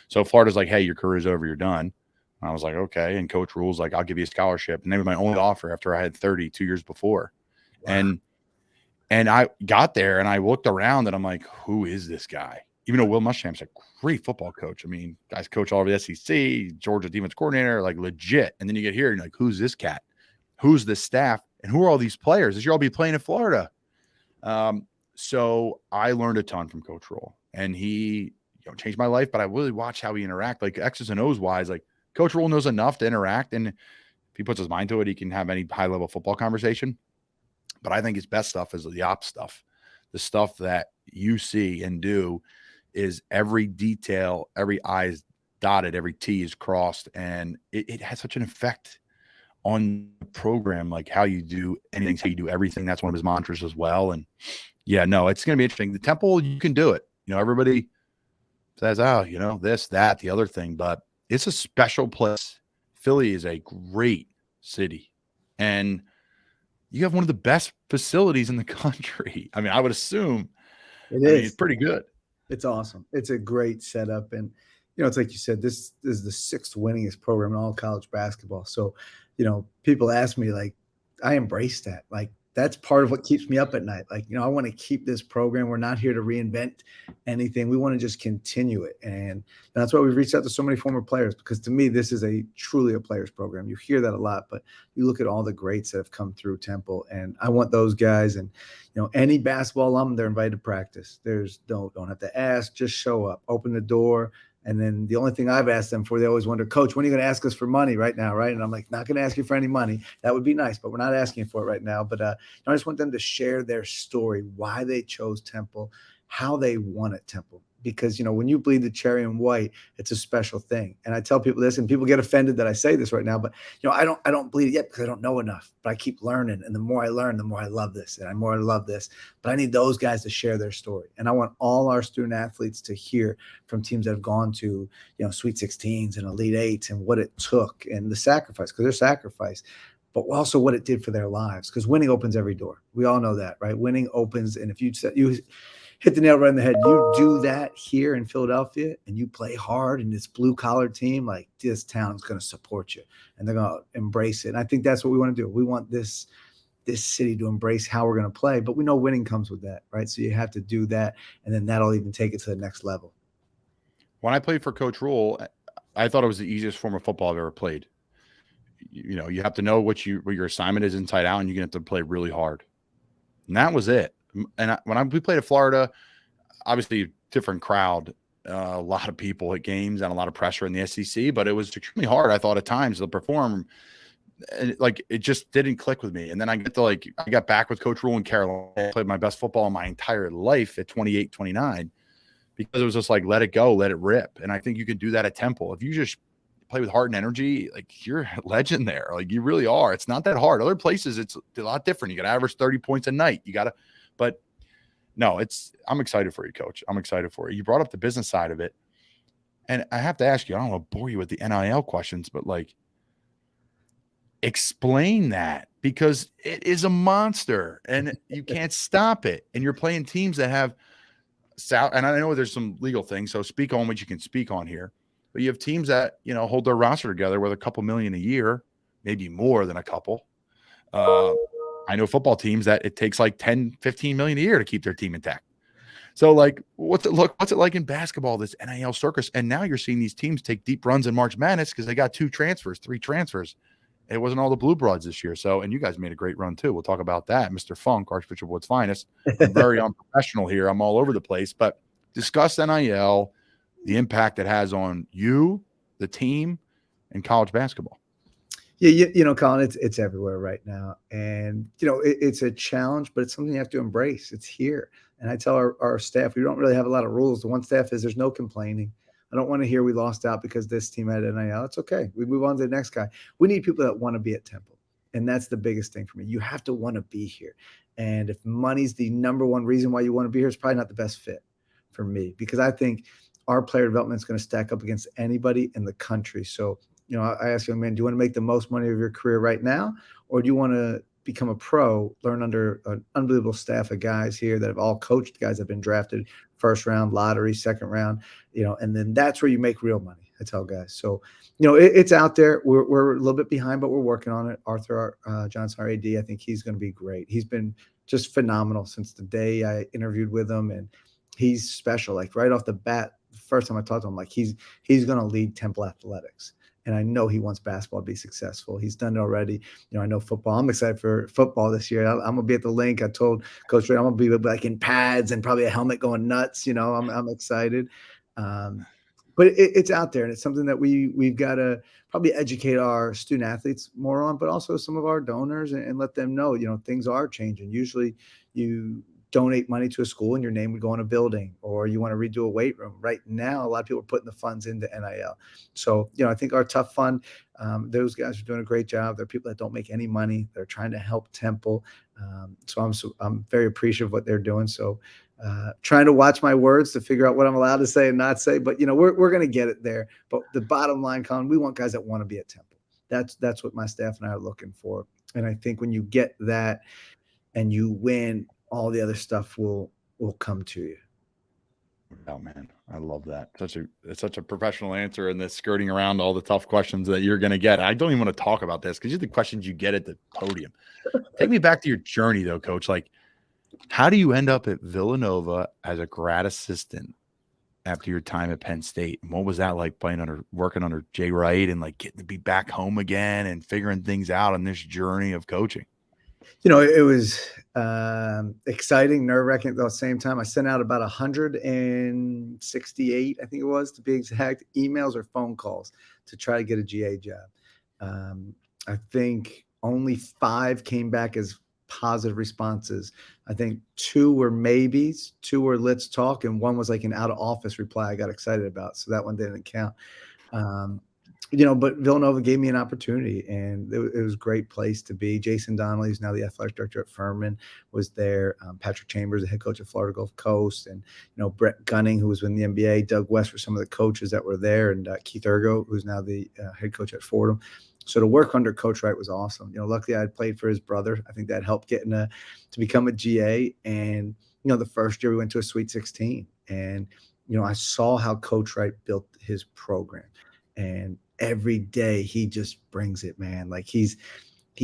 So Florida's like, hey, your career's over, you're done. And I was like, okay. And Coach Rule's like, I'll give you a scholarship. And they were my only offer after I had 30 2 years before. Wow. And I got there and I looked around and I'm like, who is this guy? Even though Will Muschamp's a great football coach. I mean, guys coach all over the SEC, Georgia defense coordinator, like legit. And then you get here and you're like, who's this cat? Who's this staff? And who are all these players? This year I'll be playing in Florida. So I learned a ton from Coach Rule, and he changed my life. But I really watched how he interact, like X's and O's wise. Like Coach Rule knows enough to interact, and if he puts his mind to it, he can have any high level football conversation. But I think his best stuff is the ops stuff. The stuff that you see and do is every detail, every I is dotted, every T is crossed, and it has such an effect on the program, like how you do anything, how you do everything. That's one of his mantras as well. And yeah, no, it's going to be interesting. The Temple, you can do it. Everybody says, oh, this, that, the other thing, but it's a special place. Philly is a great city, and you have one of the best facilities in the country. I mean, I would assume it's pretty good. It's awesome. It's a great setup. And, it's like you said, this is the 6th winningest program in all college basketball. So, people ask me, like, I embrace that. Like, that's part of what keeps me up at night. Like, I want to keep this program. We're not here to reinvent anything. We want to just continue it. And that's why we've reached out to so many former players, because to me, this is truly a players program. You hear that a lot, but you look at all the greats that have come through Temple, and I want those guys. And, any basketball alum, they're invited to practice. Don't have to ask, just show up, open the door. And then the only thing I've asked them for, they always wonder, Coach, when are you going to ask us for money right now, right? And I'm like, not going to ask you for any money. That would be nice, but we're not asking for it right now. But I just want them to share their story, why they chose Temple, how they won at Temple. Because, when you bleed the cherry and white, it's a special thing. And I tell people this, and people get offended that I say this right now, but, I don't bleed it yet because I don't know enough. But I keep learning. And the more I learn, the more I love this. And the more I love this. But I need those guys to share their story. And I want all our student athletes to hear from teams that have gone to, Sweet 16s and Elite 8s and what it took and the sacrifice, because there's sacrifice. But also what it did for their lives, because winning opens every door. We all know that, right? Winning opens. And if you hit the nail right in the head, you do that here in Philadelphia and you play hard and this blue collar team, like, this town's going to support you and they're going to embrace it. And I think that's what we want to do. We want this city to embrace how we're going to play, but we know winning comes with that, right? So you have to do that, and then that'll even take it to the next level. When I played for Coach Rule, I thought it was the easiest form of football I've ever played. You have to know what your assignment is inside out, and you're going to have to play really hard. And that was it. And we played at Florida, obviously different crowd, a lot of people at games and a lot of pressure in the SEC, but it was extremely hard, I thought, at times to perform. And it just didn't click with me. And then I got back with Coach Rule in Carolina. I played my best football in my entire life at 28, 29, because it was just like, let it go, let it rip. And I think you can do that at Temple. If you just play with heart and energy, like, you're a legend there. Like, you really are. It's not that hard. Other places, it's a lot different. You got to average 30 points a night. But no, I'm excited for you, Coach. I'm excited for you. You brought up the business side of it. And I have to ask you, I don't want to bore you with the NIL questions, but explain that, because it is a monster and you can't stop it. And you're playing teams that have and I know there's some legal things, so speak on what you can speak on here. But you have teams that, hold their roster together with a couple million a year, maybe more than a couple. I know football teams that it takes like 10, 15 million a year to keep their team intact. So, what's it like in basketball, this NIL circus? And now you're seeing these teams take deep runs in March Madness because they got 3 transfers. It wasn't all the Blue Bloods this year. So, and you guys made a great run too. We'll talk about that. Mr. Funk, Archbishop Wood's finest. I'm very unprofessional here. I'm all over the place, but discuss NIL, the impact it has on you, the team, and college basketball. Yeah, Colin, it's everywhere right now. And, it's a challenge, but it's something you have to embrace. It's here. And I tell our staff, we don't really have a lot of rules. The one staff is there's no complaining. I don't want to hear we lost out because this team had NIL. It's okay. We move on to the next guy. We need people that want to be at Temple. And that's the biggest thing for me. You have to want to be here. And if money's the number one reason why you want to be here, it's probably not the best fit for me, because I think our player development is going to stack up against anybody in the country. So, I ask young men, do you want to make the most money of your career right now? Or do you want to become a pro, learn under an unbelievable staff of guys here that have all coached guys that have been drafted first round, lottery, second round, and then that's where you make real money. I tell guys. So, it's out there. We're a little bit behind, but we're working on it. Arthur Johnson, our AD, I think he's going to be great. He's been just phenomenal since the day I interviewed with him, and he's special. Like right off the bat, the first time I talked to him, like he's going to lead Temple athletics. And I know he wants basketball to be successful. He's done it already. I know football. I'm excited for football this year. I'm going to be at the link. I told Coach Ray I'm going to be like in pads and probably a helmet going nuts. I'm excited. But it's out there, and it's something that we've got to probably educate our student athletes more on, but also some of our donors and let them know, things are changing. Usually you donate money to a school and your name would go on a building, or you want to redo a weight room. Right now, a lot of people are putting the funds into NIL. So, I think our Tough Fund, those guys are doing a great job. They're people that don't make any money. They're trying to help Temple. So I'm very appreciative of what they're doing. So trying to watch my words to figure out what I'm allowed to say and not say, but we're going to get it there. But the bottom line, Colin, we want guys that want to be at Temple. That's what my staff and I are looking for. And I think when you get that and you win, all the other stuff will come to you. Oh man, I love that. It's such a professional answer, and this skirting around all the tough questions that you're going to get. I don't even want to talk about this because these are the questions you get at the podium. Take me back to your journey though, Coach. Like, how do you end up at Villanova as a grad assistant after your time at Penn State? And what was that like working under Jay Wright and like getting to be back home again and figuring things out on this journey of coaching? It was exciting, nerve-wracking at the same time. I sent out about 168, I think it was, to be exact, emails or phone calls to try to get a GA job. I think only 5 came back as positive responses. I think 2 were maybes, 2 were let's talk, and 1 was like an out-of-office reply I got excited about, so that one didn't count. But Villanova gave me an opportunity, and it was a great place to be. Jason Donnelly, who's now the athletic director at Furman, was there. Patrick Chambers, the head coach at Florida Gulf Coast, and Brett Gunning, who was in the NBA. Doug West were some of the coaches that were there, and Keith Ergo, who's now the head coach at Fordham. So to work under Coach Wright was awesome. Luckily I had played for his brother. I think that helped getting to become a GA. And the first year we went to a Sweet 16, and I saw how Coach Wright built his program, and every day he just brings it, man. Like he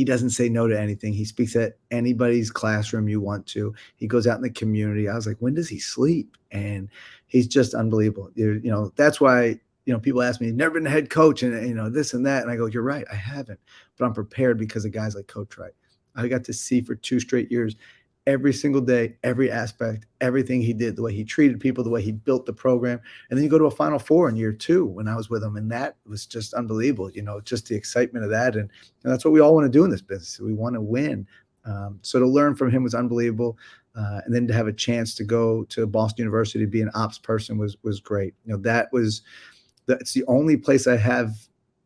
doesn't say no to anything. He speaks at anybody's classroom you want to. He goes out in the community. I was like, when does he sleep? And he's just unbelievable. That's why, people ask me, you've never been a head coach and, this and that. And I go, you're right. I haven't, but I'm prepared because of guys like Coach Wright. I got to see for 2 straight years, every single day, every aspect, everything he did, the way he treated people, the way he built the program. And then you go to a Final Four in year 2 when I was with him. And that was just unbelievable, just the excitement of that. And that's what we all want to do in this business. We want to win. So to learn from him was unbelievable. And then to have a chance to go to Boston University, be an ops person was great. That's the only place that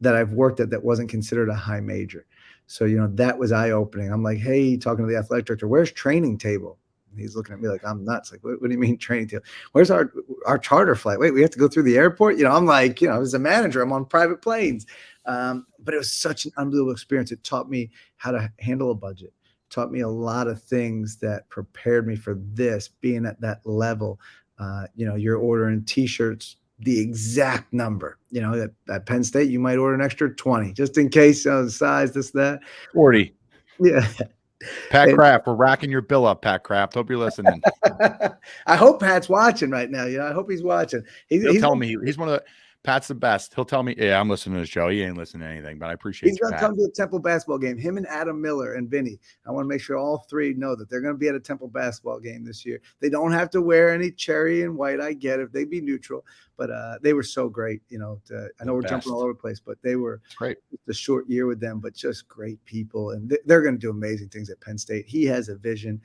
I've worked at that wasn't considered a high major. So, that was eye-opening. I'm like, hey, talking to the athletic director, where's training table? And he's looking at me like I'm nuts. Like, what do you mean training table? Where's our charter flight? Wait, we have to go through the airport? I'm like, as a manager, I'm on private planes. But it was such an unbelievable experience. It taught me how to handle a budget. It taught me a lot of things that prepared me for this, being at that level. You're ordering T-shirts, the exact number. At Penn State, you might order an extra 20 just in case, the size, this, that. 40. Yeah. Pat Kraft, we're racking your bill up, Pat Kraft. Hope you're listening. I hope Pat's watching right now. I hope he's watching. He'll tell me he's one of the Pat's the best. He'll tell me, yeah, I'm listening to the show. He ain't listening to anything, but I appreciate He's you, going to Pat. come to a Temple basketball game. Him and Adam Miller and Vinny. I want to make sure all three know that they're going to be at a Temple basketball game this year. They don't have to wear any cherry and white. I get it. They'd be neutral, but they were so great. I know we're jumping all over the place, but they were great. The short year with them, but just great people. And they're going to do amazing things at Penn State. He has a vision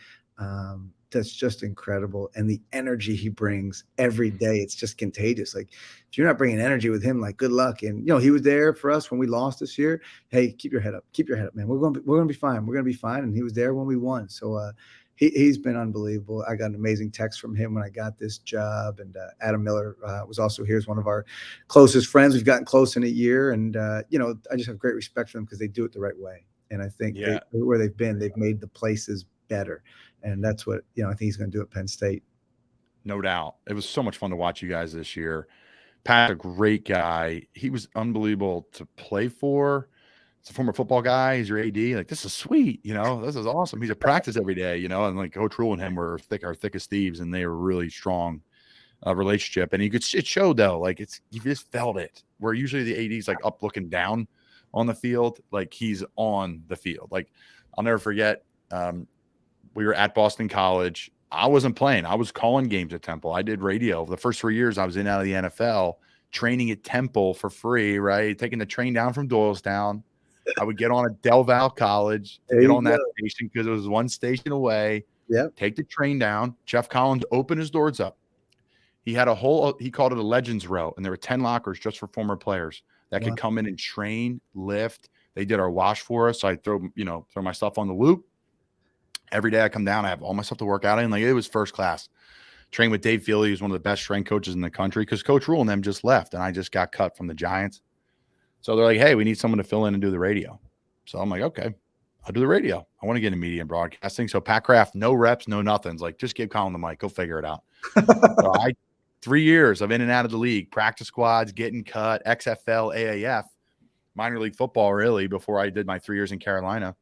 that's just incredible. And the energy he brings every day, it's just contagious. Like if you're not bringing energy with him, like good luck. And, he was there for us when we lost this year. Hey, keep your head up, man. We're going to be fine. We're going to be fine. And he was there when we won. So he's been unbelievable. I got an amazing text from him when I got this job. And Adam Miller was also here as one of our closest friends. We've gotten close in a year. And, I just have great respect for them because they do it the right way. And I think where they've been, they've made the places better. And that's what, I think he's going to do at Penn State. No doubt. It was so much fun to watch you guys this year. Pat's a great guy. He was unbelievable to play for. He's a former football guy. He's your AD. Like, this is sweet. This is awesome. He's at practice every day, and like Coach Rule and him were thick as thieves, and they were really strong relationship. And it showed though, like you just felt it, where usually the AD's like up looking down on the field. Like he's on the field. Like I'll never forget, we were at Boston College. I wasn't playing. I was calling games at Temple. I did radio. The first 3 years I was in and out of the NFL, training at Temple for free, right? Taking the train down from Doylestown. I would get on at Del Val College to get on that station because it was one station away. Yeah. Take the train down. Jeff Collins opened his doors up. He had he called it a Legends Row, and there were 10 lockers just for former players that could come in and train, lift. They did our wash for us. So I throw my stuff on the loop. Every day I come down, I have all my stuff to work out in. Like it was first class. Trained with Dave Feely, who's one of the best strength coaches in the country, because Coach Rule and them just left, and I just got cut from the Giants. So they're like, hey, we need someone to fill in and do the radio. So I'm like, okay, I'll do the radio. I want to get into media and broadcasting. So Pat Kraft, no reps, no nothings. Like, just give Colin the mic. Go figure it out. So 3 years of in and out of the league, practice squads, getting cut, XFL, AAF, minor league football, really, before I did my 3 years in Carolina.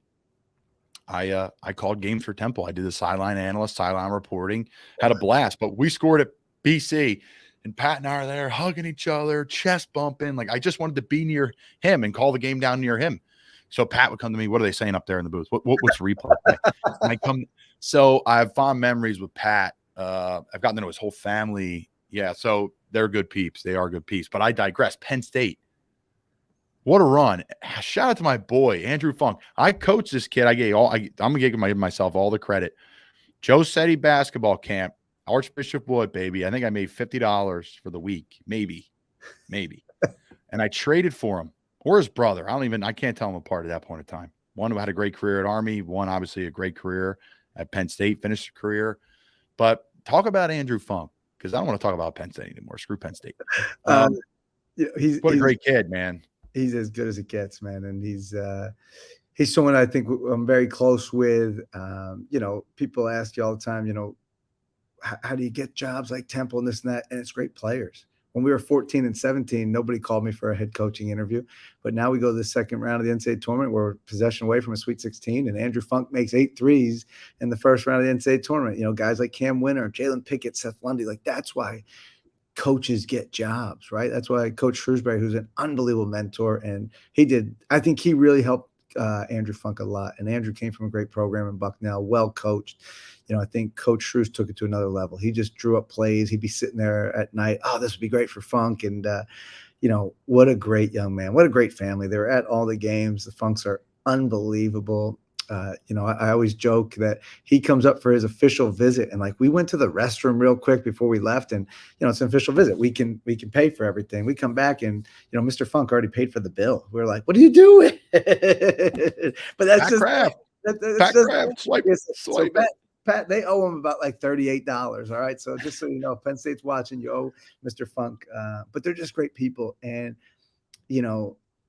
I called games for Temple. I did the sideline analyst, sideline reporting, had a blast. But we scored at BC, and Pat and I are there hugging each other, chest bumping. Like I just wanted to be near him and call the game down near him. So Pat would come to me. What are they saying up there in the booth? What's replay? And I come. So I have fond memories with Pat. I've gotten to know his whole family. Yeah, so they're good peeps. They are good peeps. But I digress. Penn State. What a run. Shout out to my boy, Andrew Funk. I coached this kid. I'm going to give myself all the credit. Joe Setti basketball camp, Archbishop Wood, baby. I think I made $50 for the week. Maybe. And I traded for him or his brother. I can't tell him apart at that point in time. One who had a great career at Army, one obviously a great career at Penn State, finished a career. But talk about Andrew Funk, because I don't want to talk about Penn State anymore. Screw Penn State. He's a great kid, man. He's as good as it gets, man. And he's someone I think I'm very close with. People ask you all the time, how do you get jobs like Temple and this and that? And it's great players. When we were 14 and 17, nobody called me for a head coaching interview. But now we go to the second round of the NCAA tournament. We're possession away from a Sweet 16, and Andrew Funk makes 8 threes in the first round of the NCAA tournament. Guys like Cam Winter, Jalen Pickett, Seth Lundy, like that's why coaches get jobs, right? That's why Coach Shrewsbury, who's an unbelievable mentor, and I think he really helped Andrew Funk a lot. And Andrew came from a great program in Bucknell, well coached. I think Coach Shrews took it to another level. He just drew up plays. He'd be sitting there at night. Oh, this would be great for Funk. And, what a great young man. What a great family. They were at all the games. The Funks are unbelievable. I always joke that he comes up for his official visit, and like we went to the restroom real quick before we left, and it's an official visit. We can pay for everything. We come back, and Mr. Funk already paid for the bill. We're like, what are you doing? But that's Pat just Kraft. Pat Kraft. Swipe so it. Pat, they owe him about like $38. All right, so just so you know, Penn State's watching. You owe Mr. Funk, but they're just great people, and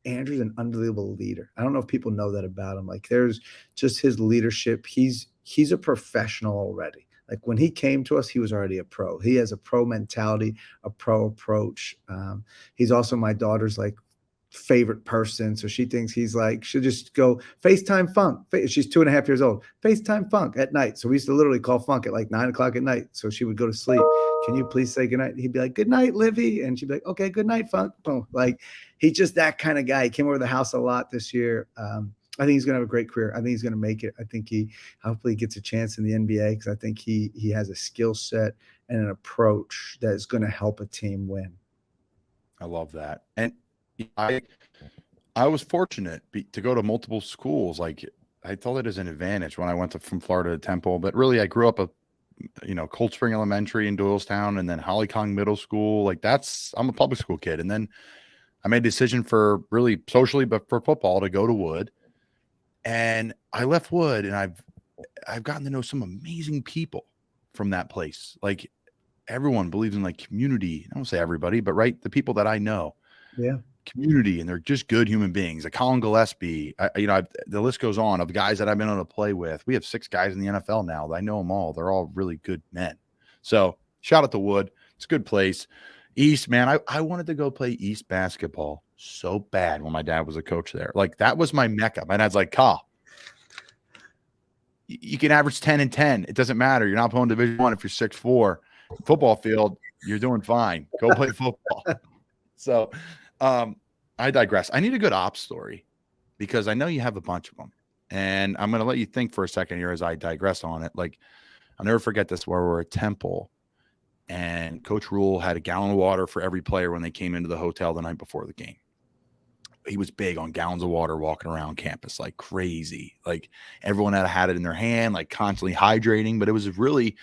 Andrew's an unbelievable leader. I don't know if people know that about him. Like there's just his leadership. He's a professional already. Like when he came to us, he was already a pro. He has a pro mentality, a pro approach. He's also my daughter's like favorite person. So she thinks he's like, she'll just go FaceTime Funk. She's 2.5 years old. FaceTime Funk at night. So we used to literally call Funk at like 9 o'clock at night. So she would go to sleep. can you please say goodnight? He'd be like, good night, Livy. And she'd be like, okay, good night, Funk. Boom. Like, he's just that kind of guy. He came over to the house a lot this year. I think he's going to have a great career. I think he's going to make it. I think he hopefully gets a chance in the NBA because I think he has a skill set and an approach that is going to help a team win. I love that. And I was fortunate to go to multiple schools. Like, I thought it as an advantage when I went from Florida to Temple, but really I grew up Cold Spring Elementary in Doylestown and then Hollycong Middle School. Like, I'm a public school kid. And then I made a decision for really socially, but for football, to go to Wood. And I left Wood, and I've gotten to know some amazing people from that place. Like, everyone believes in like community. I don't say everybody, but right, the people that I know, community, and they're just good human beings. Like Colin Gillespie, the list goes on of guys that I've been able to play with. We have 6 guys in the NFL now. I know them all. They're all really good men. So shout out to Wood. It's a good place. East, man, I wanted to go play East basketball so bad when my dad was a coach there. Like, that was my mecca. My dad's like, Kyle, you can average 10 and 10. It doesn't matter. You're not playing Division I if you're 6'4". Football field, you're doing fine. Go play football. So I digress. I need a good ops story because I know you have a bunch of them. And I'm going to let you think for a second here as I digress on it. Like, I'll never forget this, where we're at Temple and Coach Rule had a gallon of water for every player when they came into the hotel the night before the game. He was big on gallons of water walking around campus like crazy. Like, everyone had it in their hand, like constantly hydrating, but it was really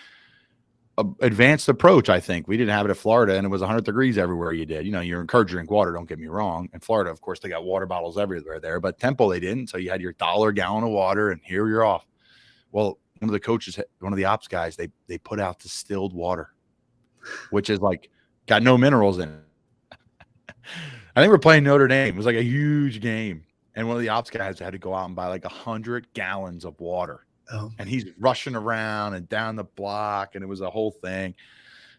an advanced approach. I think we didn't have it at Florida, and it was 100 degrees everywhere you did. You're encouraged to drink water. Don't get me wrong. In Florida, of course, they got water bottles everywhere there, but Temple, they didn't. So you had your $1 gallon of water, and here you're off. Well, one of the coaches, one of the ops guys, they put out distilled water, which is like got no minerals in it. I think we're playing Notre Dame. It was like a huge game. And one of the ops guys had to go out and buy like 100 gallons of water. Oh. And he's rushing around and down the block, and it was a whole thing.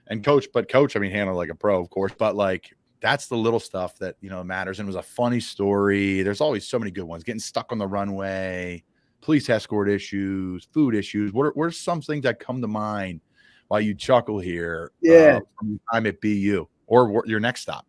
And coach, I mean, handled like a pro, of course, but like, that's the little stuff that, matters. And it was a funny story. There's always so many good ones. Getting stuck on the runway, police escort issues, food issues. What are some things that come to mind while you chuckle here? Yeah. From your time at BU or your next stop?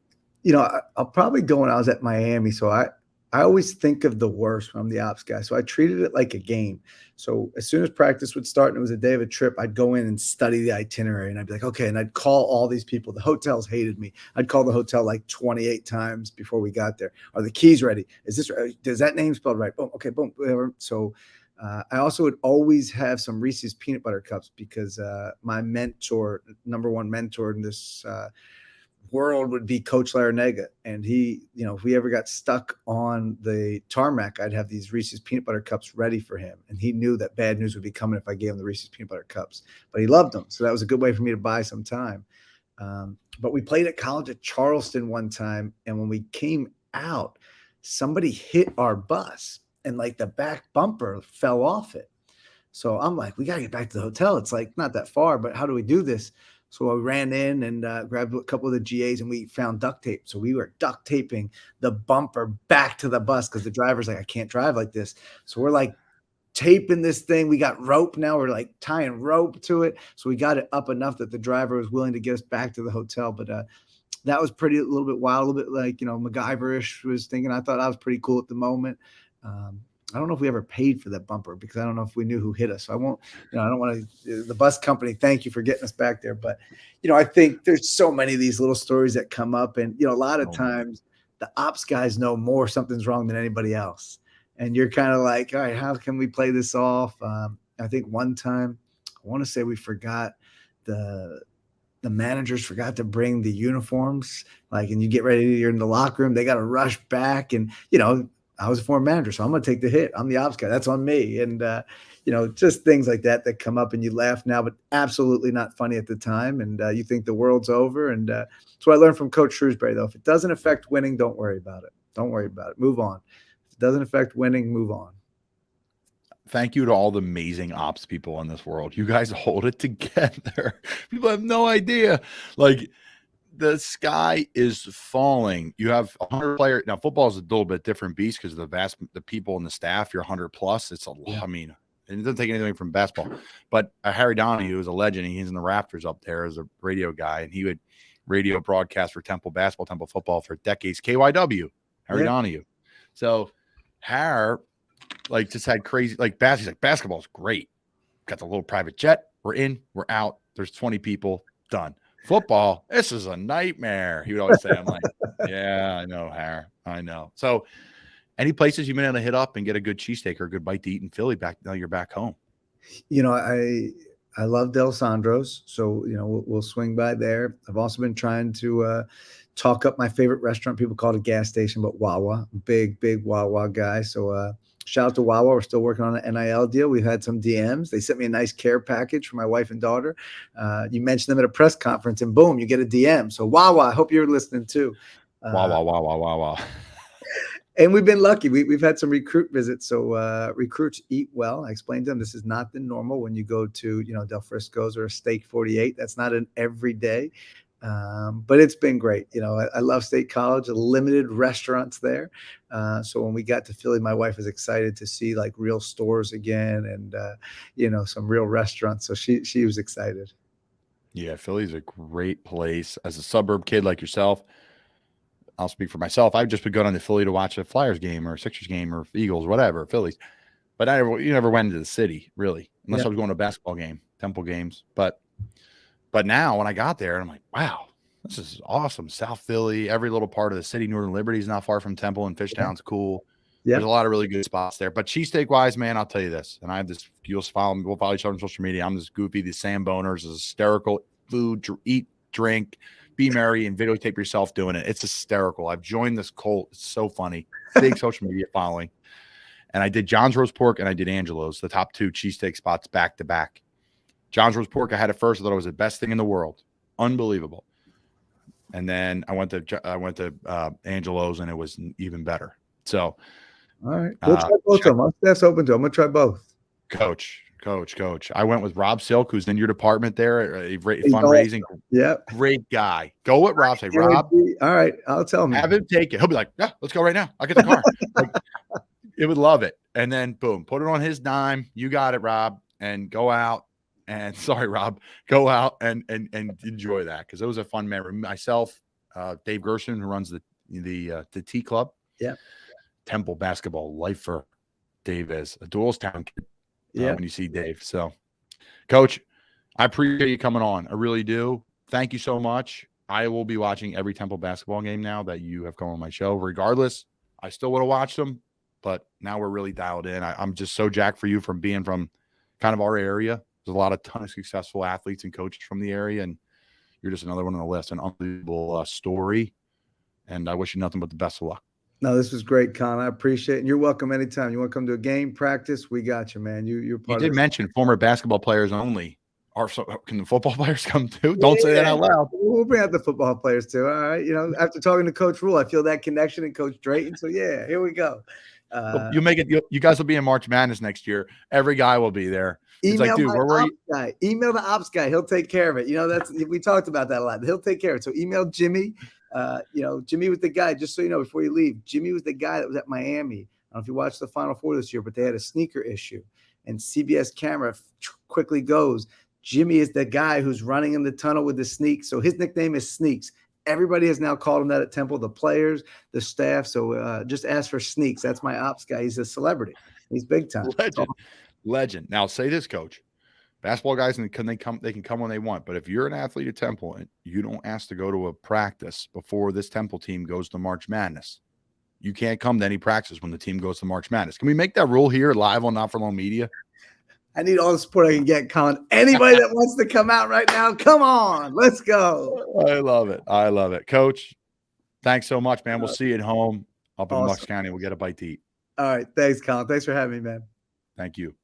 I'll probably go when I was at Miami. So I always think of the worst when I'm the ops guy. So I treated it like a game. So as soon as practice would start and it was a day of a trip, I'd go in and study the itinerary, and I'd be like, okay. And I'd call all these people. The hotels hated me. I'd call the hotel like 28 times before we got there. Are the keys ready? Does that name spelled right? Boom. Okay. Boom. Whatever. So I also would always have some Reese's peanut butter cups because my mentor, number one mentor in this world would be Coach Larinaga. And he, if we ever got stuck on the tarmac, I'd have these Reese's peanut butter cups ready for him. And he knew that bad news would be coming if I gave him the Reese's peanut butter cups, but he loved them. So that was a good way for me to buy some time. But we played at college at Charleston one time. And when we came out, somebody hit our bus and like the back bumper fell off it. So I'm like, we got to get back to the hotel. It's like not that far, but how do we do this? So I ran in and grabbed a couple of the GAs, and we found duct tape. So we were duct taping the bumper back to the bus because the driver's like, I can't drive like this. So we're like taping this thing. We got rope now. We're like tying rope to it. So we got it up enough that the driver was willing to get us back to the hotel. But that was a little bit wild, a little bit like, MacGyver-ish was thinking. I thought I was pretty cool at the moment. I don't know if we ever paid for that bumper because I don't know if we knew who hit us. So I won't, I don't want to, the bus company, thank you for getting us back there. But, I think there's so many of these little stories that come up, and, a lot of times the ops guys know more something's wrong than anybody else. And you're kind of like, all right, how can we play this off? I think one time, I want to say we forgot the managers forgot to bring the uniforms, and you get ready, you're in the locker room, they got to rush back. And, I was a former manager, so I'm going to take the hit. I'm the ops guy. That's on me. And, just things like that come up and you laugh now, but absolutely not funny at the time. And you think the world's over. And that's what I learned from Coach Shrewsbury, though. If it doesn't affect winning, don't worry about it. Don't worry about it. Move on. If it doesn't affect winning, move on. Thank you to all the amazing ops people in this world. You guys hold it together. People have no idea. Like, the sky is falling. You have 100 players. Now, football is a little bit different beast because of the people and the staff. You're 100 plus. It's a lot. I mean, And it doesn't take anything from basketball. But Harry Donahue is a legend. He's in the rafters up there as a radio guy, and he would radio broadcast for Temple basketball, Temple football for decades. KYW, Harry Donahue. So Harry, like, just had crazy, like, he's like, basketball's great. Got the little private jet. We're in, we're out. There's 20 people, done. Football, this is a nightmare. He would always say, I'm like, yeah, I know, Harry. I know. So any places you've been able to hit up and get a good cheesesteak or a good bite to eat in Philly now you're back home? You know, I love Del Sandro's, so, you know, we'll swing by there. I've also been trying to talk up my favorite restaurant. People call it a gas station, but Wawa. Big Wawa guy. So shout out to Wawa. We're still working on an NIL deal. We've had some DMs. They sent me a nice care package for my wife and daughter. You mentioned them at a press conference, and boom, you get a DM. So Wawa, I hope you're listening too. Wawa. And we've been lucky. We've had some recruit visits. So recruits eat well. I explained to them this is not the normal when you go to, you know, Del Frisco's or a Steak 48. That's not an everyday. But it's been great. You know, I love State College, limited restaurants there. So when we got to Philly, my wife was excited to see like real stores again and, you know, some real restaurants. So she was excited. Yeah, Philly's a great place. As a suburb kid like yourself, I'll speak for myself. I've just been going to Philly to watch a Flyers game or a Sixers game or Eagles, whatever, Phillies. But you never went into the city, really, unless I was going to a basketball game, Temple games. But now when I got there, I'm like, wow, this is awesome. South Philly, every little part of the city. Northern Liberty is not far from Temple, and Fishtown's cool. Yeah. There's a lot of really good spots there. But cheesesteak-wise, man, I'll tell you this. And I have this – we'll follow each other on social media. I'm this goofy, the Sam Boners is hysterical. Food, eat, drink, be merry, and videotape yourself doing it. It's hysterical. I've joined this cult. It's so funny. Big social media following. And I did John's Roast Pork and I did Angelo's, the top 2 cheesesteak spots back to back. John's Roast Pork, I had it first. I thought it was the best thing in the world. Unbelievable. And then I went to Angelo's, and it was even better. So, all right, we'll try both of them. Our staff's open to them. I'm gonna try both. Coach. I went with Rob Silk, who's in your department there, fundraising. Yeah, great guy. Go with Rob. Say, Rob. All right, I'll tell him. Have him take it. He'll be like, yeah, let's go right now. I'll get the car. Like, it would love it. And then boom, put it on his dime. You got it, Rob, and go out. And sorry, Rob, go out and enjoy that, because it was a fun memory. Myself, Dave Gershon, who runs the T Club. Yeah. Temple basketball lifer. Dave is a Doylestown kid. Yeah. When you see Dave. So, Coach, I appreciate you coming on. I really do. Thank you so much. I will be watching every Temple basketball game now that you have come on my show. Regardless, I still would have watched them, but now we're really dialed in. I'm just so jacked for you from being from kind of our area. There's a ton of successful athletes and coaches from the area, and you're just another one on the list. An unbelievable story, and I wish you nothing but the best of luck. No, this was great, Colin. I appreciate it. And you're welcome anytime. You want to come to a game, practice, we got you, man. You're part of it. You did mention former basketball players only. Can the football players come too? Don't say that out loud. We'll bring out the football players too. All right. You know, after talking to Coach Rule, I feel that connection and Coach Drayton. So yeah, here we go. You make it. You guys will be in March Madness next year. Every guy will be there. It's like, dude, where were you? Guy. Email the ops guy. He'll take care of it. You know, we talked about that a lot. He'll take care of it. So email Jimmy. You know, Jimmy was the guy, just so you know, before you leave, Jimmy was the guy that was at Miami. I don't know if you watched the Final Four this year, but they had a sneaker issue, and CBS camera quickly goes, Jimmy is the guy who's running in the tunnel with the sneaks. So his nickname is Sneaks. Everybody has now called him that at Temple, the players, the staff. So just ask for Sneaks. That's my ops guy. He's a celebrity. He's big time. Legend. Now say this, Coach. Basketball guys, they can come when they want. But if you're an athlete at Temple and you don't ask to go to a practice before this Temple team goes to March Madness, you can't come to any practice when the team goes to March Madness. Can we make that rule here live on Not For Long Media? I need all the support I can get, Colin. Anybody that wants to come out right now, come on. Let's go. I love it. Coach, thanks so much, man. We'll see you at home up in Bucks County. We'll get a bite to eat. All right. Thanks, Colin. Thanks for having me, man. Thank you.